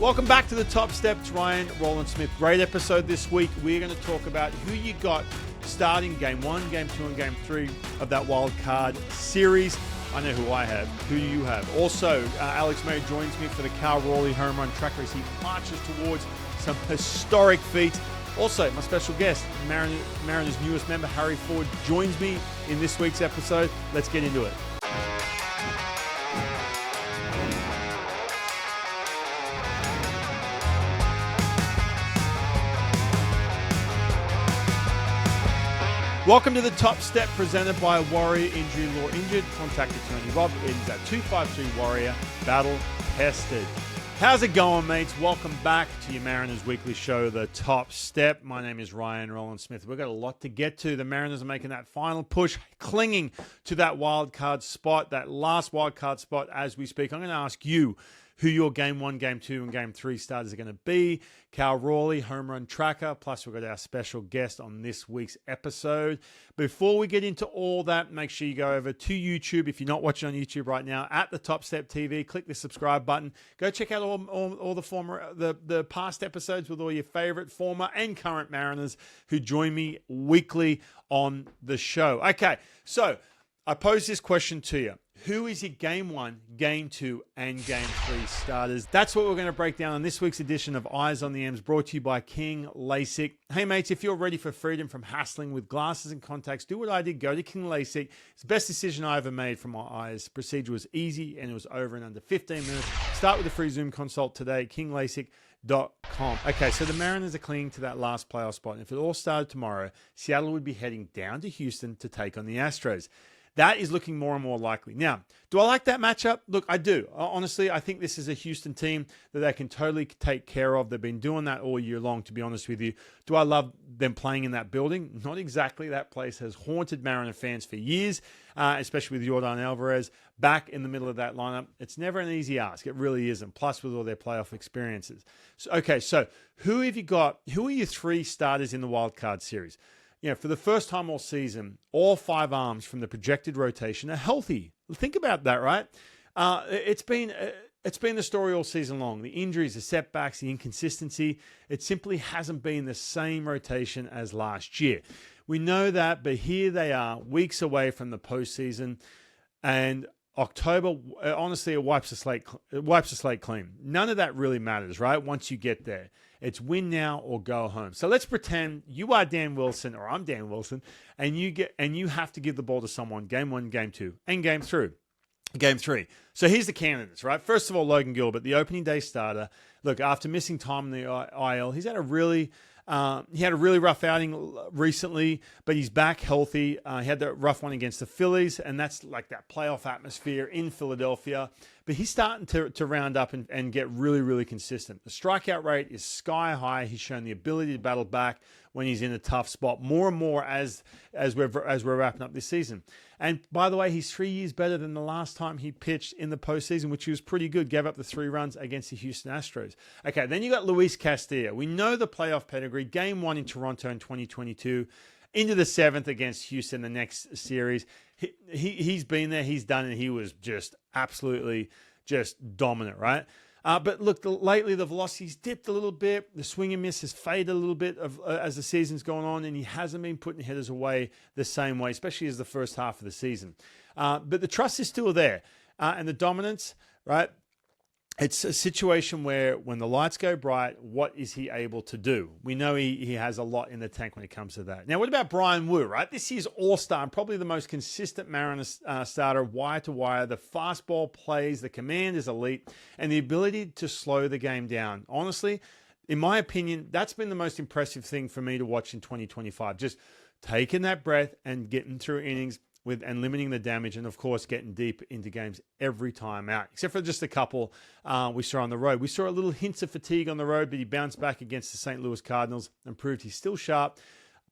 Welcome back to the Top Step. It's Ryan, Rowland-Smith. Great episode this week. We're going to talk about who you got starting Game 1, Game 2, and Game 3 of that wild card series. I know who I have. Who do you have? Also, Alex May joins me for the Raleigh home run track race. He marches towards some historic feats. Also, my special guest, Mariners' newest member, Harry Ford, joins me in this week's episode. Let's get into it. Welcome to the Top Step, presented by Warrior Injury Law. Injured, contact Attorney Rob. It is at 253-WARRIOR, battle tested. How's it going, mates? Welcome back to your Mariners weekly show, the Top Step. My name is Ryan Rowland-Smith. We've got a lot to get to. The Mariners are making that final push, clinging to that wild card spot, that last wild card spot as we speak. I'm going to ask you who your Game 1, Game 2, and Game 3 starters are going to be. Raleigh, home run tracker. Plus, we've got our special guest on this week's episode. Before we get into all that, make sure you go over to YouTube. If you're not watching on YouTube right now, at the Top Step TV, click the subscribe button. Go check out all the past episodes with all your favorite former and current Mariners who join me weekly on the show. Okay, so I pose this question to you. Who is your Game 1, Game 2, and Game 3 starters? That's what we're going to break down on this week's edition of Eyes on the M's, brought to you by King LASIK. Hey, mates, if you're ready for freedom from hassling with glasses and contacts, do what I did. Go to King LASIK. It's the best decision I ever made for my eyes. The procedure was easy, and it was over in under 15 minutes. Start with a free Zoom consult today, kinglasik.com. Okay, so the Mariners are clinging to that last playoff spot. And if it all started tomorrow, Seattle would be heading down to Houston to take on the Astros. That is looking more and more likely. Now, do I like that matchup? Look, I do. Honestly, I think this is a Houston team that they can totally take care of. They've been doing that all year long, to be honest with you. Do I love them playing in that building? Not exactly. That place has haunted Mariner fans for years, especially with Yordan Alvarez back in the middle of that lineup. It's never an easy ask. It really isn't, plus with all their playoff experiences. So who have you got? Who are your three starters in the wild card series? You know, for the first time all season, all five arms from the projected rotation are healthy. Think about that, right? It's been the story all season long. The injuries, the setbacks, the inconsistency. It simply hasn't been the same rotation as last year. We know that, but here they are, weeks away from the postseason, and October, honestly, it wipes the slate clean. None of that really matters, right? Once you get there. It's win now or go home. So let's pretend you are Dan Wilson or I'm Dan Wilson, and you have to give the ball to someone Game 1, Game 2, and Game 3. So here's the candidates, right? First of all, Logan Gilbert, the opening day starter. Look, after missing time in the IL, he's had a really rough outing recently, but he's back healthy. He had that rough one against the Phillies, and that's like that playoff atmosphere in Philadelphia. But he's starting to round up and get really, really consistent. The strikeout rate is sky high. He's shown the ability to battle back when he's in a tough spot more and more as we're wrapping up this season. And by the way, he's 3 years better than the last time he pitched in the postseason, which he was pretty good. Gave up the 3 runs against the Houston Astros. Okay, then you got Luis Castillo. We know the playoff pedigree. Game 1 in Toronto in 2022. Into the 7th against Houston the next series. He's been there, he's done it, he was just absolutely just dominant, right? But look, lately the velocity's dipped a little bit. The swing and miss has faded a little bit as the season's gone on, and he hasn't been putting hitters away the same way, especially as the first half of the season. But the trust is still there. And the dominance, right? It's a situation where when the lights go bright, what is he able to do? We know he has a lot in the tank when it comes to that. Now, what about Brian Wu, right? This year's all-star, probably the most consistent Mariners starter, wire to wire. The fastball plays, the command is elite, and the ability to slow the game down. Honestly, in my opinion, that's been the most impressive thing for me to watch in 2025. Just taking that breath and getting through innings and limiting the damage, and of course getting deep into games every time out, except for just a couple we saw on the road. We saw a little hints of fatigue on the road, but he bounced back against the St. Louis Cardinals and proved he's still sharp.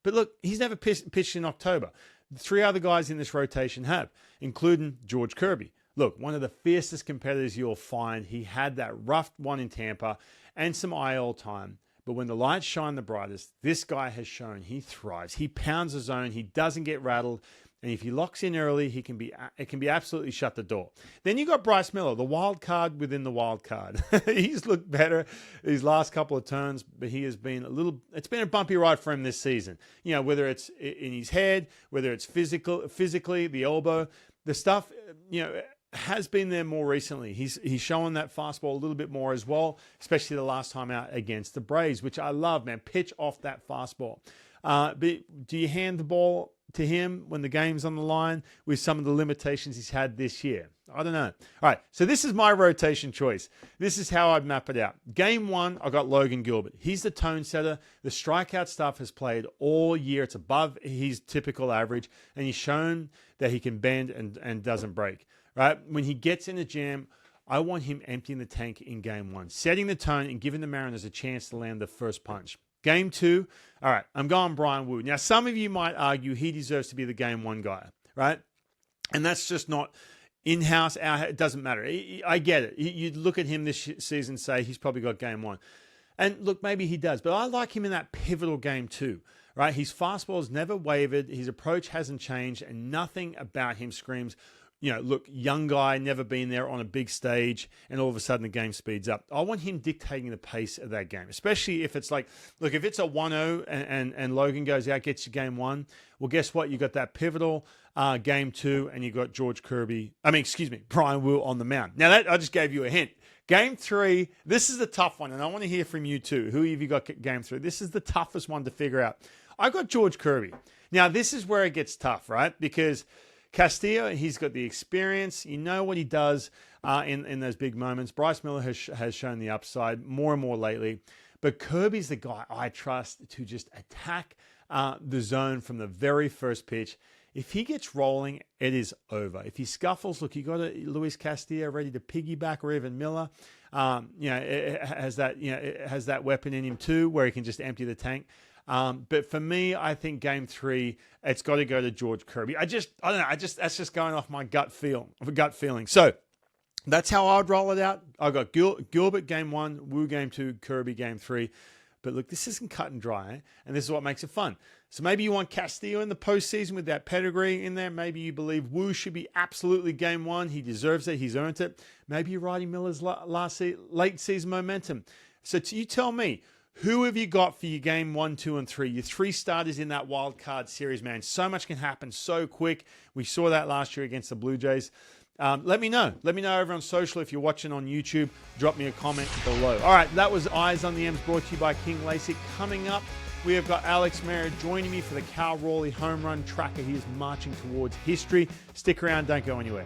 But look, he's never pitched in October. 3 other guys in this rotation have, including George Kirby. Look, one of the fiercest competitors you'll find. He had that rough one in Tampa and some IL time. But when the lights shine the brightest, this guy has shown he thrives. He pounds the zone. He doesn't get rattled. And if he locks in early, it can be absolutely shut the door. Then you got Bryce Miller, the wild card within the wild card. He's looked better these last couple of turns, but he has been it's been a bumpy ride for him this season. Whether it's in his head, whether it's physically, the elbow, the stuff, has been there more recently. He's showing that fastball a little bit more as well, especially the last time out against the Braves, which I love, man. Pitch off that fastball. But do you hand the ball to him when the game's on the line with some of the limitations he's had this year? I don't know. All right, so this is my rotation choice. This is how I'd map it out. Game 1, I got Logan Gilbert. He's the tone setter. The strikeout stuff has played all year. It's above his typical average, and he's shown that he can bend and doesn't break. Right? When he gets in the jam, I want him emptying the tank in Game 1, setting the tone and giving the Mariners a chance to land the first punch. Game 2, all right, I'm going Brian Wu. Now, some of you might argue he deserves to be the Game 1 guy, right? And that's just not in-house, out. It doesn't matter. I get it. You'd look at him this season and say he's probably got Game 1. And look, maybe he does, but I like him in that pivotal Game 2, right? His fastball's never wavered, his approach hasn't changed, and nothing about him screams, look, young guy, never been there on a big stage, and all of a sudden the game speeds up. I want him dictating the pace of that game, especially if it's like, look, if it's a 1-0 and Logan goes out, gets you Game 1, well, guess what? You got that pivotal Game 2, and you got Brian Wu on the mound. Now, I just gave you a hint. Game 3, this is the tough one, and I want to hear from you too. Who have you got Game 3? This is the toughest one to figure out. I got George Kirby. Now, this is where it gets tough, right? Because Castillo, he's got the experience. You know what he does in those big moments. Bryce Miller has shown the upside more and more lately. But Kirby's the guy I trust to just attack the zone from the very first pitch. If he gets rolling, it is over. If he scuffles, look, you got Luis Castillo ready to piggyback, or even Miller. It has that weapon in him too, where he can just empty the tank. But for me, I think Game 3, it's got to go to George Kirby. I don't know. That's just going off my gut feeling. So that's how I'd roll it out. I got Gilbert Game 1, Wu Game 2, Kirby Game 3. But look, this isn't cut and dry, and this is what makes it fun. So maybe you want Castillo in the postseason with that pedigree in there. Maybe you believe Wu should be absolutely Game 1. He deserves it. He's earned it. Maybe you're riding Miller's late season momentum. So you tell me, who have you got for your Game 1, 2, and 3? Your 3 starters in that wild card series, man. So much can happen so quick. We saw that last year against the Blue Jays. Let me know. Let me know over on social. If you're watching on YouTube, drop me a comment below. All right, that was Eyes on the M's, brought to you by King LASIK. Coming up, we have got Alex Mera joining me for the Cal Raleigh home run tracker. He is marching towards history. Stick around. Don't go anywhere.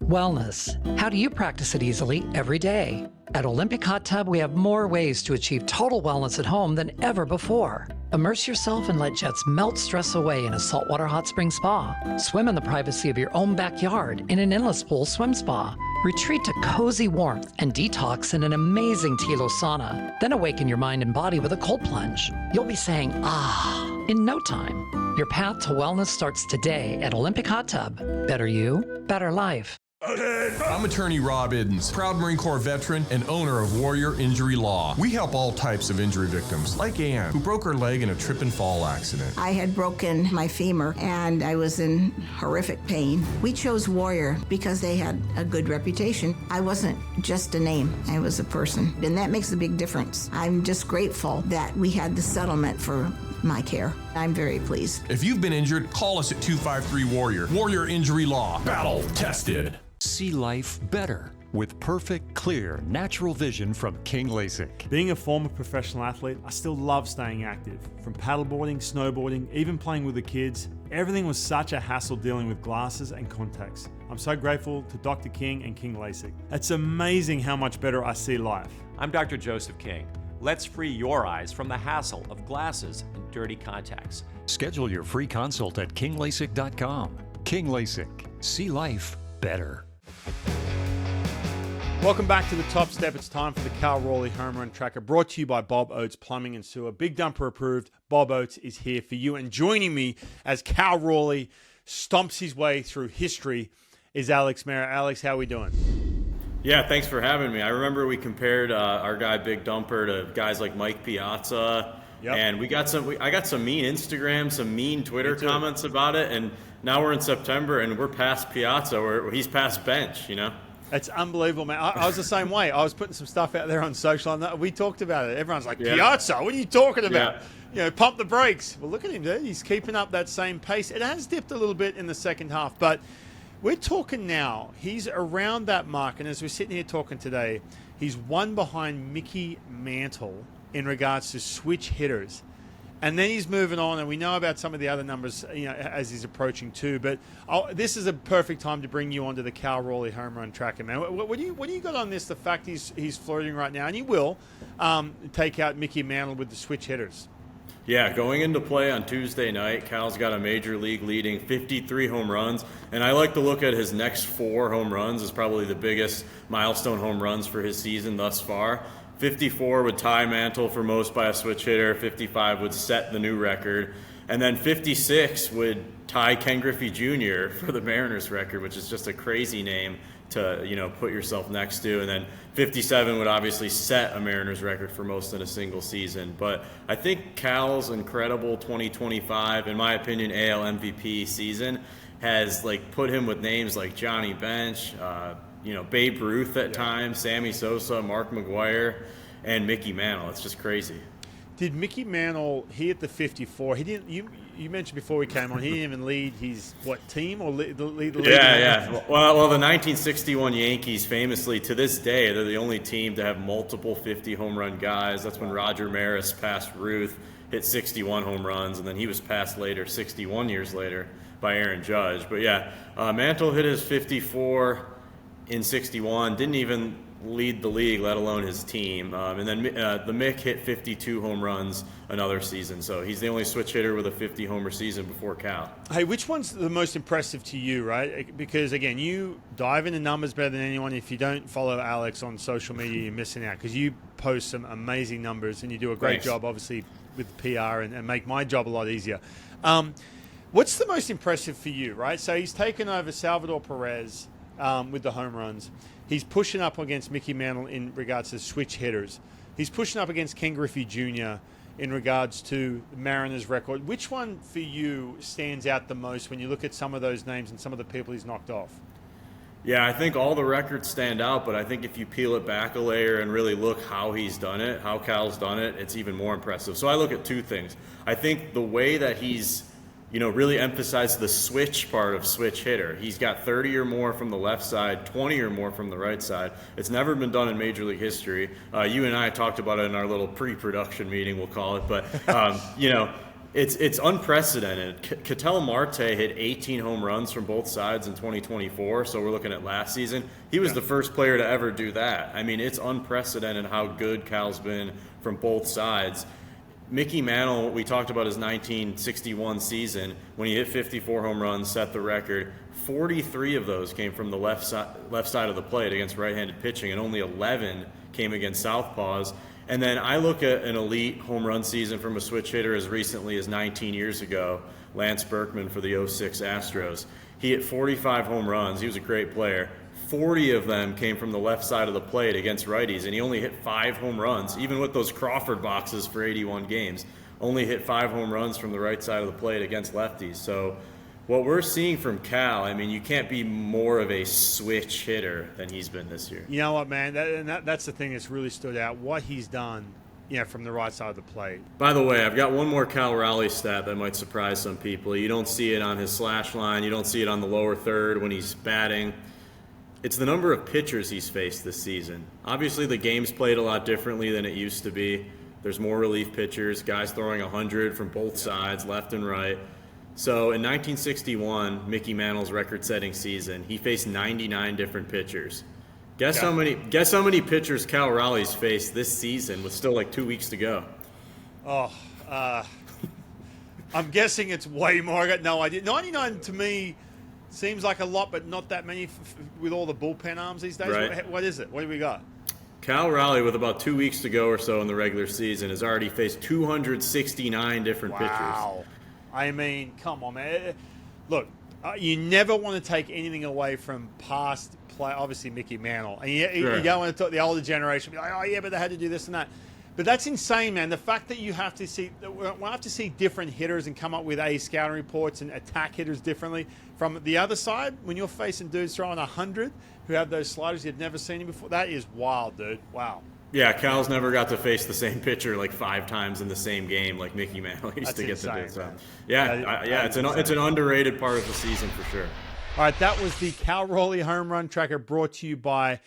Wellness. How do you practice it easily every day? At Olympic Hot Tub, we have more ways to achieve total wellness at home than ever before. Immerse yourself and let jets melt stress away in a saltwater hot spring spa. Swim in the privacy of your own backyard in an endless pool swim spa. Retreat to cozy warmth and detox in an amazing Tilo sauna. Then awaken your mind and body with a cold plunge. You'll be saying, ah, in no time. Your path to wellness starts today at Olympic Hot Tub. Better you, better life. I'm attorney Rob Iddens, proud Marine Corps veteran and owner of Warrior Injury Law. We help all types of injury victims, like Ann, who broke her leg in a trip and fall accident. I had broken my femur and I was in horrific pain. We chose Warrior because they had a good reputation. I wasn't just a name, I was a person, and that makes a big difference. I'm just grateful that we had the settlement for my care. I'm very pleased. If you've been injured, call us at 253-WARRIOR. Warrior Injury Law. Battle tested. See life better with perfect, clear, natural vision from King LASIK. Being a former professional athlete, I still love staying active. From paddleboarding, snowboarding, even playing with the kids, everything was such a hassle dealing with glasses and contacts. I'm so grateful to Dr. King and King LASIK. It's amazing how much better I see life. I'm Dr. Joseph King. Let's free your eyes from the hassle of glasses and dirty contacts. Schedule your free consult at kinglasik.com. King LASIK. See life better. Welcome back to the Top Step. It's time for the Cal Raleigh Home Run Tracker, brought to you by Bob Oates Plumbing and Sewer. Big Dumper approved. Bob Oates is here for you. And joining me as Cal Raleigh stomps his way through history is Alex Mera. Alex, how are we doing? Yeah, thanks for having me. I remember we compared our guy Big Dumper to guys like Mike Piazza Yep. And I got some mean Instagram, some mean Twitter comments about it, and now we're in September and we're past Piazza, he's past bench, you know? It's unbelievable, man. I was the same way. I was putting some stuff out there on social, and we talked about it. Everyone's like, Piazza, what are you talking about? Yeah. Pump the brakes. Well, look at him, dude. He's keeping up that same pace. It has dipped a little bit in the second half, but we're talking now. He's around that mark, and as we're sitting here talking today, he's one behind Mickey Mantle in regards to switch hitters. And then he's moving on, and we know about some of the other numbers, as he's approaching too. But this is a perfect time to bring you onto the Cal Raleigh home run tracker, man. What do you got on this? The fact he's floating right now, and he will take out Mickey Mantle with the switch hitters. Yeah, going into play on Tuesday night, Cal's got a major league leading 53 home runs, and I like to look at his next 4 home runs as probably the biggest milestone home runs for his season thus far. 54 would tie Mantle for most by a switch hitter. 55 would set the new record. And then 56 would tie Ken Griffey Jr. for the Mariners record, which is just a crazy name to, put yourself next to. And then 57 would obviously set a Mariners record for most in a single season. But I think Cal's incredible 2025, in my opinion, AL MVP season has put him with names like Johnny Bench, Babe Ruth at times, Sammy Sosa, Mark McGwire, and Mickey Mantle. It's just crazy. Did Mickey Mantle, he hit the 54, he didn't, you mentioned before we came on, he didn't even lead his, team or lead the league? Yeah. Well, the 1961 Yankees famously, to this day, they're the only team to have multiple 50 home run guys. That's when Roger Maris passed Ruth, hit 61 home runs, and then he was passed later, 61 years later, by Aaron Judge. But Mantle hit his 54 in 61, didn't even lead the league, let alone his team. And then the Mick hit 52 home runs another season. So he's the only switch hitter with a 50 homer season before Cal. Hey, which one's the most impressive to you, right? Because, again, you dive into numbers better than anyone. If you don't follow Alex on social media, you're missing out because you post some amazing numbers and you do a great job, obviously, with PR and make my job a lot easier. What's the most impressive for you, right? So he's taken over Salvador Perez with the home runs. He's pushing up against Mickey Mantle in regards to switch hitters. He's pushing up against Ken Griffey Jr. in regards to the Mariners record. Which one for you stands out the most when you look at some of those names and some of the people he's knocked off? Yeah, I think all the records stand out, but I think if you peel it back a layer and really look how he's done it, how Cal's done it, it's even more impressive. So I look at 2 things. I think the way that he's really emphasize the switch part of switch hitter. He's got 30 or more from the left side, 20 or more from the right side. It's never been done in Major League history. You and I talked about it in our little pre-production meeting, we'll call it. But, it's unprecedented. Ketel Marte hit 18 home runs from both sides in 2024, so we're looking at last season. He was the first player to ever do that. I mean, it's unprecedented how good Cal's been from both sides. Mickey Mantle, we talked about his 1961 season when he hit 54 home runs, set the record. 43 of those came from the left side of the plate against right-handed pitching, and only 11 came against southpaws. And then I look at an elite home run season from a switch hitter as recently as 19 years ago, Lance Berkman for the 06 Astros. He hit 45 home runs. He was a great player. 40 of them came from the left side of the plate against righties, and he only hit 5 home runs, even with those Crawford boxes for 81 games. Only hit 5 home runs from the right side of the plate against lefties. So what we're seeing from Cal, I mean, you can't be more of a switch hitter than he's been this year. You know what, man? That's the thing that's really stood out, what he's done from the right side of the plate. By the way, I've got one more Cal Raleigh stat that might surprise some people. You don't see it on his slash line. You don't see it on the lower third when he's batting. It's the number of pitchers he's faced this season. Obviously, the game's played a lot differently than it used to be. There's more relief pitchers, guys throwing 100 from both sides, left and right. So in 1961, Mickey Mantle's record-setting season, he faced 99 different pitchers. Guess how many pitchers Cal Raleigh's faced this season with still 2 weeks to go? I'm guessing it's way more. I got no idea. 99 to me seems like a lot, but not that many with all the bullpen arms these days. Right. What is it? What do we got? Cal Raleigh, with about 2 weeks to go or so in the regular season, has already faced 269 different pitchers. Wow. I mean, come on, man. Look, you never want to take anything away from past play. Obviously, Mickey Mantle. And you don't want to talk the older generation, be like, oh, yeah, but they had to do this and that. But that's insane, man. The fact that we'll have to see different hitters and come up with scouting reports and attack hitters differently. From the other side, when you're facing dudes throwing 100 who have those sliders you've never seen before, that is wild, dude. Wow. Yeah, Cal's never got to face the same pitcher like 5 times in the same game like Mickey Mantle used to get to do. So, it's an underrated part of the season for sure. All right, that was the Cal Raleigh Home Run Tracker brought to you by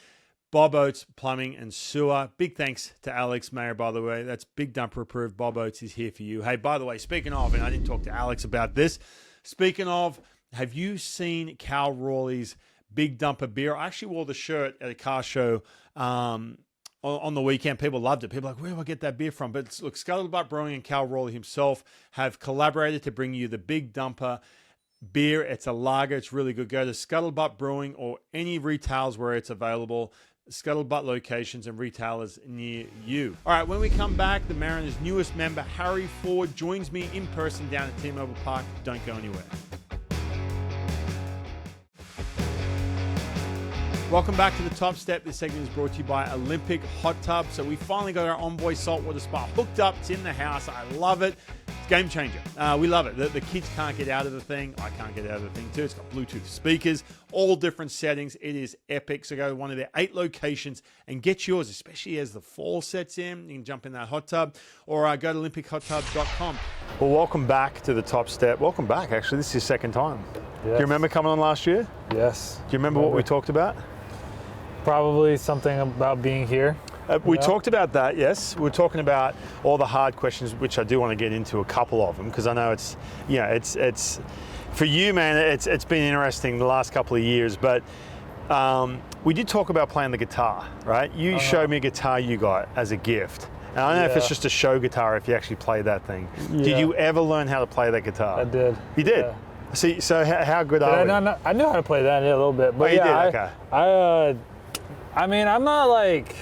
Bob Oates Plumbing and Sewer. Big thanks to Alex Mayer, by the way. That's Big Dumper approved. Bob Oates is here for you. Hey, by the way, speaking of, and I didn't talk to Alex about this, speaking of, have you seen Cal Raleigh's Big Dumper beer? I actually wore the shirt at a car show on the weekend. People loved it. People were like, where do I get that beer from? But look, Scuttlebutt Brewing and Cal Raleigh himself have collaborated to bring you the Big Dumper beer. It's a lager. It's really good. Go to Scuttlebutt Brewing or any retailers where it's available. Scuttlebutt locations and retailers near you. All right, when we come back, the Mariners' newest member, Harry Ford, joins me in person down at T-Mobile Park. Don't go anywhere. Welcome back to the Top Step. This segment is brought to you by Olympic Hot Tub. So we finally got our Envoy saltwater spa hooked up. It's in the house. I love it. It's a game changer. We love it. The kids can't get out of the thing. I can't get out of the thing too. It's got Bluetooth speakers, all different settings. It is epic. So go to one of their 8 locations and get yours, especially as the fall sets in. You can jump in that hot tub or go to olympichottub.com. Well, welcome back to the Top Step. Welcome back, actually. This is your second time. Yes. Do you remember coming on last year? Yes. Do you remember what we talked about? Probably something about being here. We talked about that, yes. We're talking about all the hard questions, which I do want to get into a couple of them, because I know it's for you, man, it's been interesting the last couple of years, but we did talk about playing the guitar, right? You showed me a guitar you got as a gift. And I don't know if it's just a show guitar, if you actually play that thing. Yeah. Did you ever learn how to play that guitar? I did. You did? Yeah. See, so how good are you? I knew how to play that a little bit. But you did? Okay. I mean, I'm not like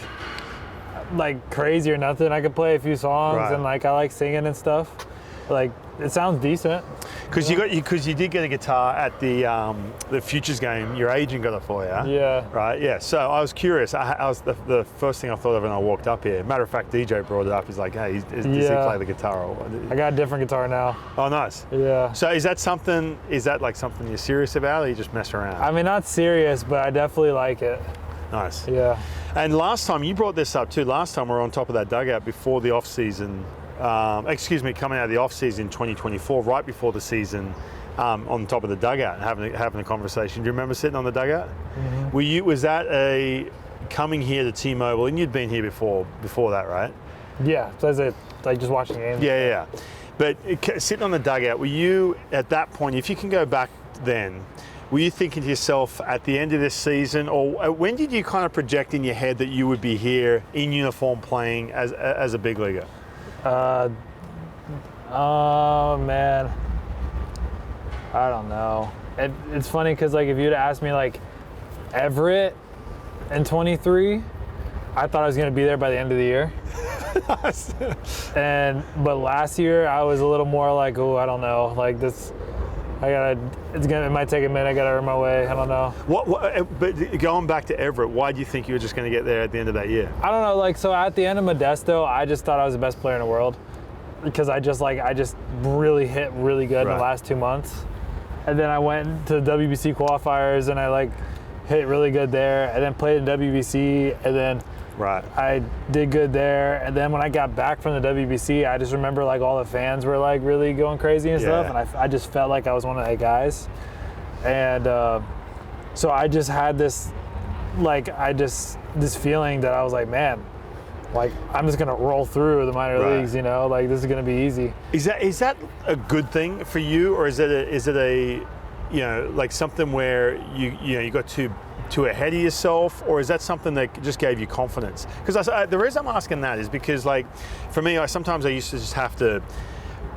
crazy or nothing. I could play a few songs and I like singing and stuff. Like, it sounds decent. Because you did get a guitar at the Futures game. Your agent got it for you. Yeah. Right. Yeah. So I was curious. I was the first thing I thought of when I walked up here. Matter of fact, DJ brought it up. He's like, "Hey, does he play the guitar?" Or I got a different guitar now. Oh, nice. Yeah. So is that like something you're serious about, or you just mess around? I mean, not serious, but I definitely like it. Nice. Yeah. And last time you brought this up too. Last time we were on top of that dugout before the off season. Coming out of the off season 2024, right before the season, on top of the dugout, having a conversation. Do you remember sitting on the dugout? Mm-hmm. Was that a coming here to T-Mobile? And you'd been here before that, right? Yeah. So like just watching games. Yeah. But sitting on the dugout, were you at that point? If you can go back then. Were you thinking to yourself at the end of this season, or when did you kind of project in your head that you would be here in uniform playing as a big leaguer? Oh man, I don't know. It's funny because like if you'd asked me like Everett in 23, I thought I was gonna be there by the end of the year. But last year I was a little more like, oh, I don't know, like this. It might take a minute. I gotta earn my way. I don't know. But going back to Everett, why do you think you were just going to get there at the end of that year? I don't know. Like, so at the end of Modesto, I just thought I was the best player in the world because I just really hit really good in the last 2 months, and then I went to the WBC qualifiers and I hit really good there, and then played in WBC, and then. Right. I did good there, and then when I got back from the WBC, I just remember all the fans were really going crazy and stuff, and I just felt like I was one of the guys, and so I just had this feeling that I was like, man, I'm just gonna roll through the minor leagues, this is gonna be easy. Is that a good thing for you, or is it a something where you got too ahead of yourself, or is that something that just gave you confidence? Because the reason I'm asking that is because, for me, sometimes I used to just have to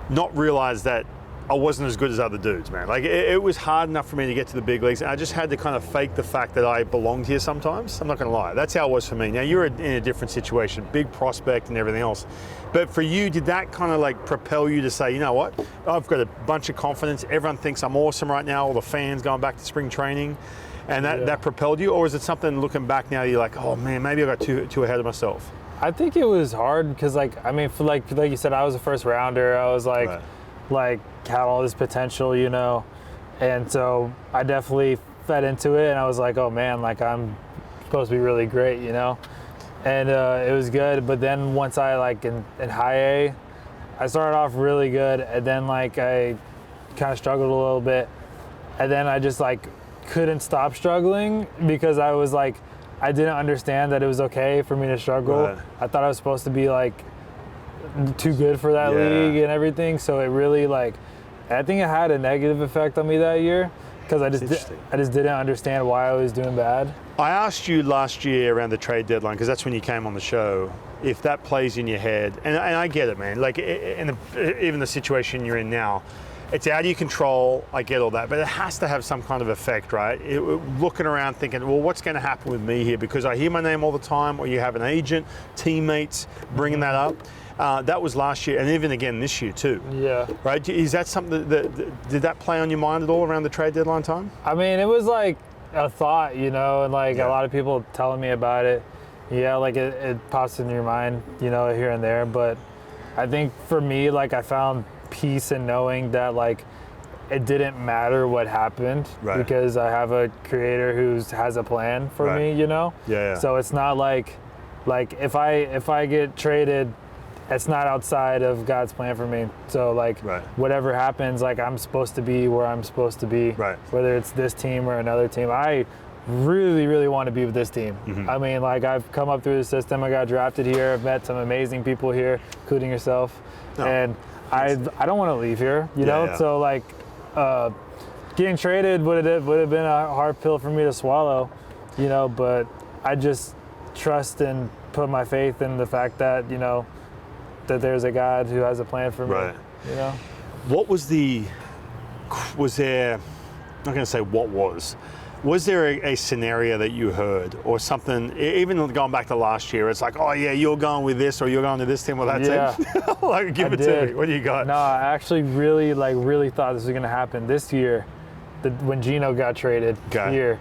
not realize that I wasn't as good as other dudes, man. It was hard enough for me to get to the big leagues, and I just had to kind of fake the fact that I belonged here sometimes. I'm not going to lie. That's how it was for me. Now, you're in a different situation, big prospect and everything else. But for you, did that kind of propel you to say, you know what, I've got a bunch of confidence. Everyone thinks I'm awesome right now. All the fans going back to spring training. And that propelled you, or is it something looking back now you're like, oh man, maybe I got too ahead of myself? I think it was hard because, like, I mean, for like you said, I was a first rounder. I was like had all this potential, you know, and so I definitely fed into it, and I was like, oh man, like I'm supposed to be really great, you know, and it was good. But then once I like in high A, I started off really good, and then like I kind of struggled a little bit, and then I just like couldn't stop struggling because I was like, I didn't understand that it was okay for me to struggle. Right. I thought I was supposed to be like too good for that league and everything. So it really like, I think it had a negative effect on me that year because I just didn't understand why I was doing bad. I asked you last year around the trade deadline, because that's when you came on the show, if that plays in your head, and I get it, man. Like even the situation you're in now, it's out of your control. I get all that, but it has to have some kind of effect, right? Looking around thinking, well, what's going to happen with me here? Because I hear my name all the time, or you have an agent, teammates bringing that up. That was last year, and even again this year too. Yeah. Right? Is that something did that play on your mind at all around the trade deadline time? I mean, it was like a thought, you know, and like a lot of people telling me about it. Yeah, like it pops in your mind, you know, here and there. But I think for me, like I found peace in knowing that like it didn't matter what happened because I have a creator who has a plan for me, you know? Yeah. So it's not like if I get traded, it's not outside of God's plan for me. So like whatever happens, like I'm supposed to be where I'm supposed to be, whether it's this team or another team. I really, really want to be with this team. I mean, like I've come up through the system. I got drafted here. I've met some amazing people here, including yourself. And I don't want to leave here, you know? So like getting traded would have been a hard pill for me to swallow, you know, but I just trust and put my faith in the fact that, you know, that there's a God who has a plan for me, you know? What was there, I'm not going to say what was there a scenario that you heard or something, even going back to last year, it's like, oh yeah, you're going with this or you're going to this team or that team? Like, give it to me. What do you got? No, I actually really thought this was going to happen this year when Gino got traded here.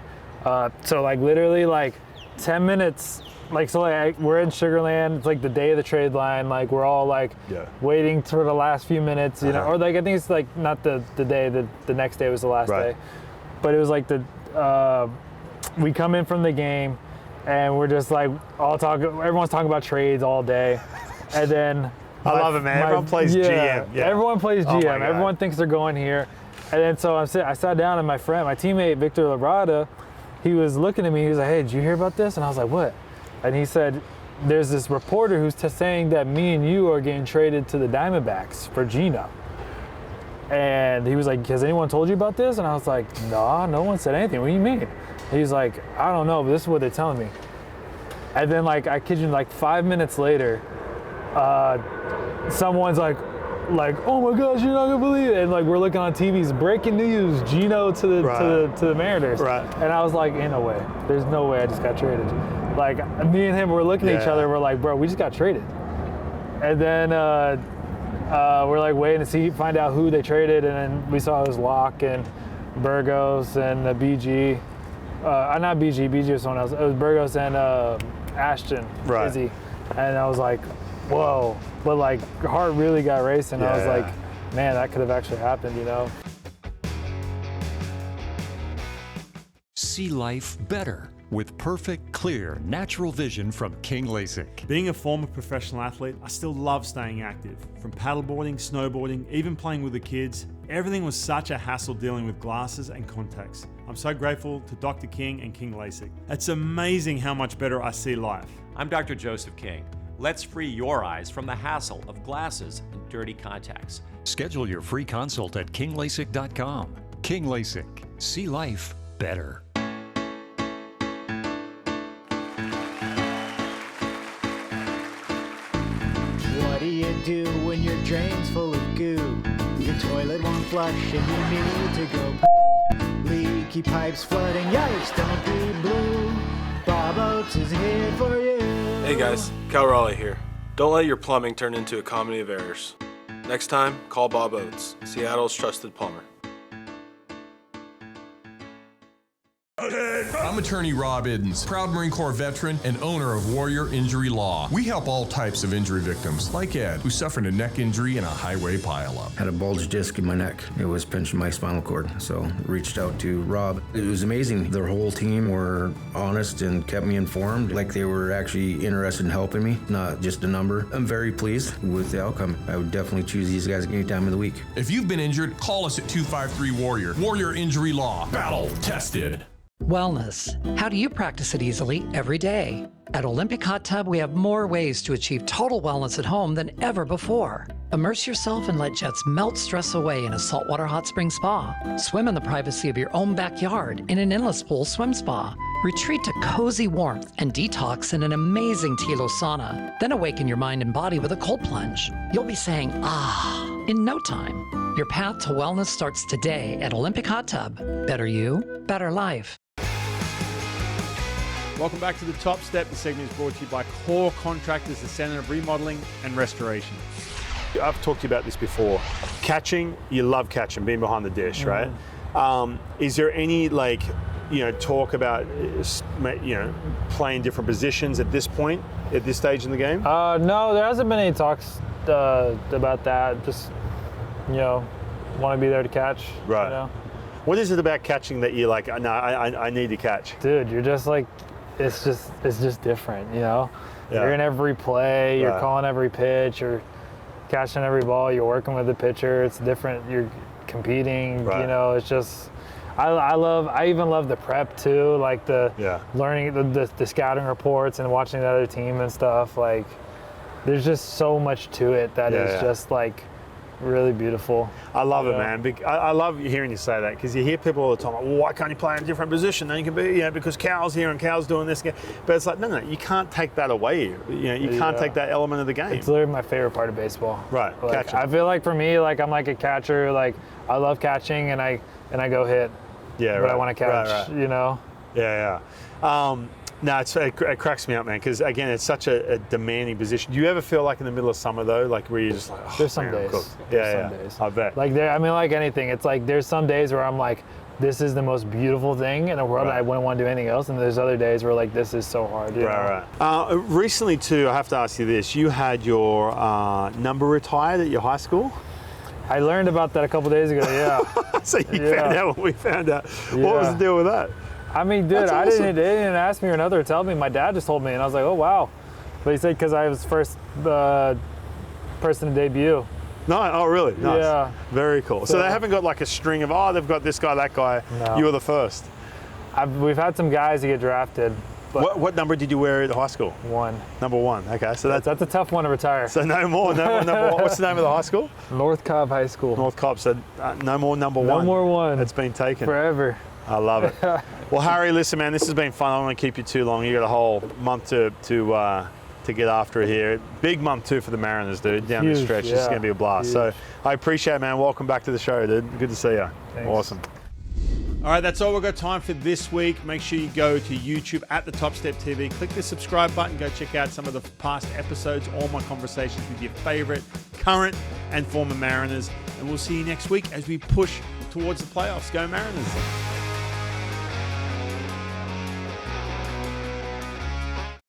So like literally like 10 minutes, like so like we're in Sugar Land, it's like the day of the trade line, like we're all like waiting for the last few minutes, you know, or like I think it's like not the day, the next day was the last day, but it was like we come in from the game and we're just like everyone's talking about trades all day, and then I love it, man. Everyone plays GM. Yeah. Everyone plays GM. Everyone thinks they're going here, and then so I sat down and my teammate Victor Labrada, he was looking at me. He was like, "Hey, did you hear about this?" And I was like, "What?" And he said, there's this reporter who's saying that me and you are getting traded to the Diamondbacks for Gino. And he was like, has anyone told you about this? And I was like, no, no one said anything. What do you mean? He's like, I don't know, but this is what they're telling me. And then like, I kid you, like 5 minutes later, someone's like, oh my gosh, you're not gonna believe it. And like, we're looking on TV's breaking news, Gino to the Mariners. And I was like, ain't no way. There's no way I just got traded. Like me and him were looking at each other. We're like, bro, we just got traded. And then we're like waiting to find out who they traded. And then we saw it was Locke and Burgos and BG. Not BG. BG was someone else. It was Burgos and Ashton. Izzy. And I was like, whoa. But like, heart really got racing. I was like, man, that could have actually happened, you know? See life better with perfect, clear, natural vision from King LASIK. Being a former professional athlete, I still love staying active. From paddleboarding, snowboarding, even playing with the kids, everything was such a hassle dealing with glasses and contacts. I'm so grateful to Dr. King and King LASIK. It's amazing how much better I see life. I'm Dr. Joseph King. Let's free your eyes from the hassle of glasses and dirty contacts. Schedule your free consult at kinglasik.com. King LASIK. See life better. What do you do when your drain's full of goo? Your toilet won't flush and you need to go poo. Leaky pipes flooding, yikes, don't be blue. Bob Oates is here for you. Hey guys, Cal Raleigh here. Don't let your plumbing turn into a comedy of errors. Next time, call Bob Oates, Seattle's trusted plumber. Okay. I'm attorney Rob Iddens, proud Marine Corps veteran and owner of Warrior Injury Law. We help all types of injury victims, like Ed, who suffered a neck injury in a highway pileup. Had a bulge disc in my neck. It was pinching my spinal cord, so reached out to Rob. It was amazing. Their whole team were honest and kept me informed, like they were actually interested in helping me, not just a number. I'm very pleased with the outcome. I would definitely choose these guys any time of the week. If you've been injured, call us at 253-WARRIOR. Warrior Injury Law. Battle tested. Wellness. How do you practice it easily every day? At Olympic Hot Tub, we have more ways to achieve total wellness at home than ever before. Immerse yourself and let jets melt stress away in a saltwater hot spring spa. Swim in the privacy of your own backyard in an endless pool swim spa. Retreat to cozy warmth and detox in an amazing Tilo sauna. Then awaken your mind and body with a cold plunge. You'll be saying, ah, in no time. Your path to wellness starts today at Olympic Hot Tub. Better you, better life. Welcome back to the Top Step. The segment is brought to you by Core Contractors, the Center of Remodeling and Restoration. I've talked to you about this before. Catching, you love catching, being behind the dish, right? Is there any talk about playing different positions at this point, at this stage in the game? No, there hasn't been any talks about that. Just want to be there to catch. Right. What is it about catching that you're like, no, I need to catch? Dude, you're just like, it's just different, Yeah. You're in every play, you're calling every pitch, you're catching every ball, you're working with the pitcher. It's different. You're competing, it's just, I even love the prep too, like the learning the scouting reports and watching the other team and stuff. Like, there's just so much to it that is just like really beautiful. I love it, man. I love hearing you say that, because you hear people all the time, like, well, why can't you play in a different position? Then you can be, because Cal's here and Cal's doing this. But it's like, no, you can't take that away. You can't take that element of the game. It's literally my favorite part of baseball. Right, like, catching. I feel like for me, like I'm like a catcher. Like I love catching, and I go hit. Yeah, but I want to catch. Yeah. No, it cracks me up, man, because, again, it's such a demanding position. Do you ever feel like in the middle of summer, though, like where you're just like, oh, there's some man, days. Yeah, some days. I bet. Like, like anything, it's like there's some days where I'm like, this is the most beautiful thing in the world, and I wouldn't want to do anything else. And there's other days where, like, this is so hard. Right. Recently, too, I have to ask you this. You had your number retired at your high school? I learned about that a couple days ago, yeah. So you found out when we found out. What was the deal with that? I mean, dude, Awesome. they didn't ask me or another to tell me. My dad just told me, and I was like, oh, wow. But he said because I was first person to debut. No, oh, really? Nice. Yeah. Very cool. So they haven't got like a string of, they've got this guy, that guy. No. You were the first. We've had some guys who get drafted. But what number did you wear at high school? 1. Number 1. Okay, so that's a tough one to retire. So no more number 1. What's the name of the high school? North Cobb High School. North Cobb. So no more number 1. No more 1. It's been taken. Forever. I love it. Well, Harry, listen, man, this has been fun. I don't want to keep you too long. You got a whole month to get after it here. Big month too for the Mariners, dude. Down the stretch, this is going to be a blast. Huge. So I appreciate it, man. Welcome back to the show, dude. Good to see you. Thanks. Awesome. All right, that's all we've got time for this week. Make sure you go to YouTube at the Top Step TV. Click the subscribe button. Go check out some of the past episodes, all my conversations with your favorite current and former Mariners. And we'll see you next week as we push towards the playoffs. Go Mariners.